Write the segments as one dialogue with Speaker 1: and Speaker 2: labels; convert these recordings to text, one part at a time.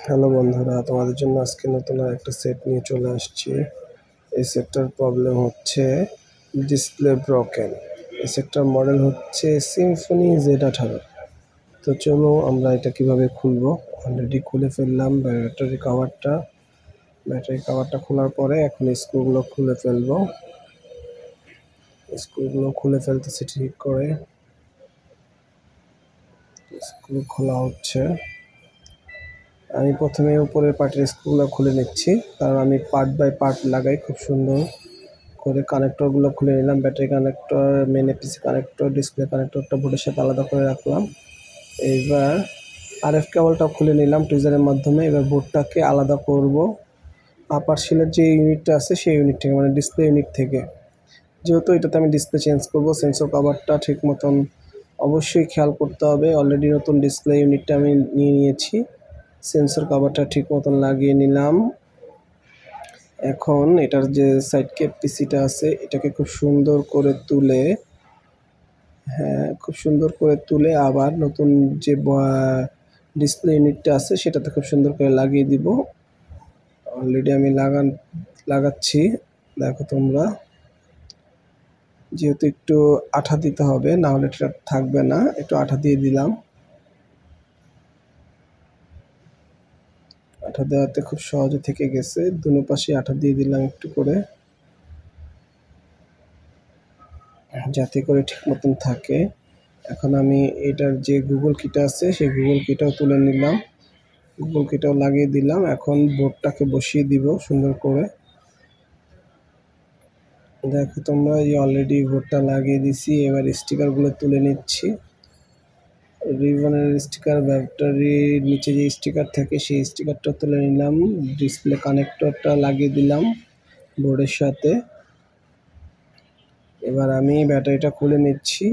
Speaker 1: Hello বন্ধুরা, তোমাদের জন্য আজকে নতুন একটা সেট নিয়ে চলে আসছি। এই সেটটার প্রবলেম হচ্ছে ডিসপ্লে ব্রোকেন। এই সেটটার মডেল হচ্ছে সিম্ফনি Z18। তো চলো আমরা এটা কিভাবে খুলবো। অলরেডি খুলে ফেললাম ব্যাটারি কাভারটা খোলার পরে এখন স্ক্রুগুলো খুলে ফেলবো। স্ক্রুগুলো খুলে ফেলতেছি ঠিক করে। স্ক্রু খোলা হচ্ছে। আমি প্রথমে উপরের পার্টের স্ক্রুগুলো খুলে নিচ্ছি, কারণ আমি পার্ট বাই পার্ট লাগাই খুব সুন্দর করে। কানেক্টরগুলো খুলে নিলাম, battery connector, main APC connector, display কানেক্টরটা বোর্ডের সাথে আলাদা করে রাখলাম। এইবার আরএফ কেবলটা খুলে নিলাম টুইজারের মাধ্যমে। এবার বোর্ডটাকে আলাদা করব আপার শিলের যে ইউনিটটা আছে সেই ইউনিট থেকে, মানে ডিসপ্লে ইউনিট থেকে। যেহেতু এটাতে আমি ডিসপ্লে চেঞ্জ করব, সেন্সর কভারটা ঠিক মতন অবশ্যই খেয়াল করতে হবে। অলরেডি নতুন ডিসপ্লে ইউনিটটা আমি নিয়ে নিয়েছি, সেন্সর কভারটা ঠিক মতন লাগিয়ে নিলাম। এখন এটার যে সাইড ক্যাপ পিসিটা আছে এটাকে খুব সুন্দর করে তুলে আবার নতুন যে ডিসপ্লে ইউনিটটা আছে সেটাতে খুব সুন্দর করে লাগিয়ে দিব। অলরেডি আমি লাগাচ্ছি, দেখো তোমরা। যেহেতু একটু আঠা দিতে হবে, না হলে এটা থাকবে না। একটু আঠা দিয়ে দিলাম। আঠা দেওয়াতে খুব সহজে থেকে গেছে। দুনো পাশে আঠা দিয়ে দিলাম একটু করে, যাতে করে ঠিক মতন থাকে। এখন আমি এটার যে গুগল কিটা আছে সেই গুগল কিটাও তুলে নিলাম, গুগল কিটাও লাগিয়ে দিলাম। এখন বোর্ডটাকে বসিয়ে দিব সুন্দর করে। দেখো তোমরা, এই অলরেডি বোর্ডটা লাগিয়ে দিছি। এবার স্টিকারগুলো তুলে নিচ্ছি। রিবনের স্টিকার, ব্যাটারির নিচে যে স্টিকার থাকে সেই স্টিকারটা তুলে নিলাম। ডিসপ্লে কানেক্টরটা লাগিয়ে দিলাম বোর্ডের সাথে। এবার আমি ব্যাটারিটা খুলে নিচ্ছি।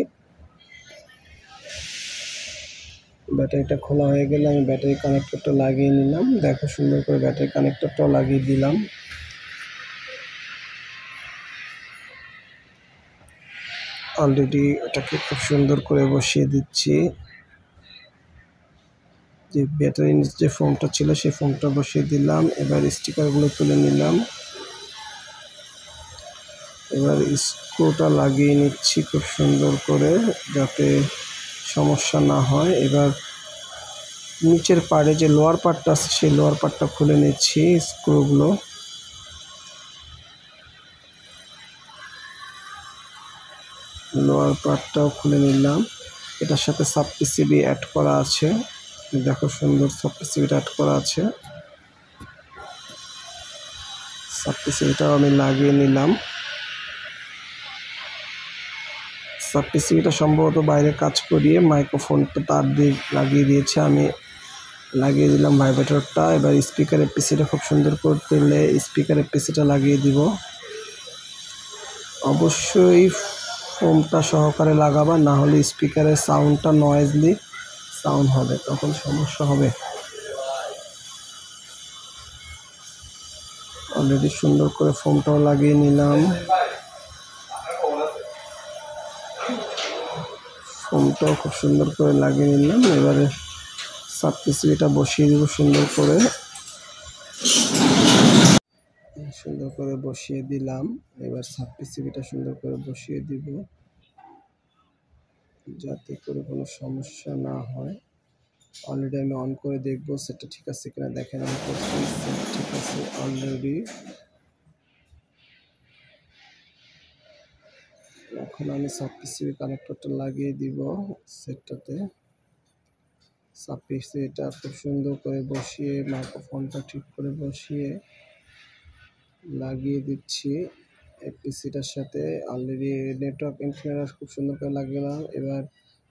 Speaker 1: ব্যাটারিটা খোলা হয়ে গেলে আমি ব্যাটারি কানেক্টরটা লাগিয়ে নিলাম। দেখো সুন্দর করে ব্যাটারি কানেক্টরটাও লাগিয়ে দিলাম। অলরেডি এটাকে খুব সুন্দর করে বসিয়ে দিচ্ছি। যে ব্যাটারির যে ফোমটা ছিল সেই ফোমটা বসিয়ে দিলাম। এবার স্টিকারগুলো তুলে নিলাম। এবার স্ক্রুটা লাগিয়ে নিচ্ছি খুব সুন্দর করে, যাতে সমস্যা না হয়। এবার নিচের পাড়ে যে লোয়ার পার্টটা আছে সেই লোয়ার পার্টটা খুলে নিচ্ছি। স্ক্রুগুলো লোয়ার পার্টটাও খুলে নিলাম। এটার সাথে সাব পিসিবি অ্যাড করা আছে। দেখো সুন্দর সাব পিসিবিটা অ্যাড করা আছে। সাব পিসিবিটাও আমি লাগিয়ে নিলাম। সাব পিসিবিটা সম্ভবত বাইরে কাজ করিয়ে মাইক্রোফোনটা তার দিয়ে লাগিয়ে দিয়েছে, আমি লাগিয়ে দিলাম ভাইব্রেটরটা। এবার স্পিকারের পিসিটা খুব সুন্দর করে তুলে স্পিকারের পিসিটা লাগিয়ে দিব। অবশ্যই ফোমটা সহকারে লাগাবা, না হলে স্পিকারের সাউন্ডটা নয়েজলি সাউন্ড হবে, তখন সমস্যা হবে। অলরেডি সুন্দর করে ফোমটাও লাগিয়ে নিলাম। ফোমটাও খুব সুন্দর করে লাগিয়ে নিলাম। এবারে সাব পিসিবিটা বসিয়ে দিব সুন্দর করে বসিয়ে দিলাম। এবার সাব পিসিবিটা সুন্দর করে বসিয়ে দিব, যাতে করে কোনো সমস্যা না হয়। অলরেডি আমি অন করে দেখবো সেটা ঠিক আছে কিনা। দেখেন আমি করছি, ঠিক আছে অলরেডি। এখন আমি সাব পিসিবি কানেক্টরটা লাগিয়ে দিব সেটটাতে। সাব পিসিবিটা খুব সুন্দর করে বসিয়ে মাইক্রোফোনটা ঠিক করে বসিয়ে লাগিয়ে দিচ্ছি এপিসিটার সাথে। অলরেডি নেটওয়ার্ক ইনক্লিনার খুব সুন্দর করে লাগিয়ে। এবার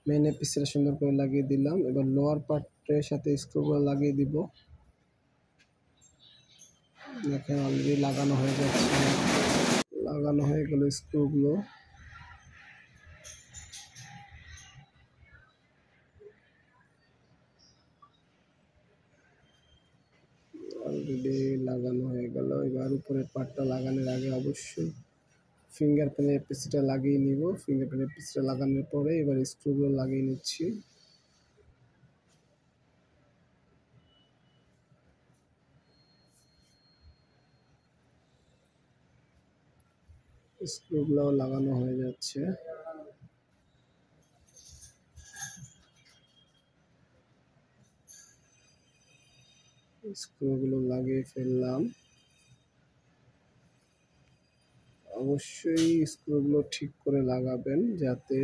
Speaker 1: মেন এপিসিটা সুন্দর করে লাগিয়ে দিলাম। এবার লোয়ার পার্টের সাথে স্ক্রুগুলো লাগিয়ে দিব। দেখেন অলরেডি লাগানো হয়ে যাচ্ছে, লাগানো হয়ে গেল স্ক্রুগুলো। অলরেডি লাগানো হয়ে গেল। এবার উপরের পার্টটা লাগানোর আগে অবশ্যই ফিঙ্গারপ্রিন্টের পিসিটা লাগিয়ে নিব। ফিঙ্গারপ্রিন্টের পিসিটা লাগানোর পরে এবার স্ক্রুগুলো লাগিয়ে নিচ্ছি। স্ক্রুগুলো লাগানো হয়ে যাচ্ছে। স্ক্রুগুলো লাগিয়ে ফেললাম। অবশ্যই স্ক্রুগুলো ঠিক করে লাগাবেন যাতে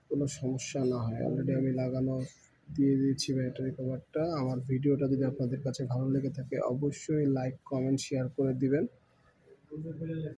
Speaker 1: কোনো সমস্যা না হয়। অলরেডি আমি লাগানো দিয়ে দিয়েছি ব্যাটারি কভারটা। আমার ভিডিওটা যদি আপনাদের কাছে ভালো লেগে থাকে অবশ্যই লাইক, কমেন্ট, শেয়ার করে দিবেন।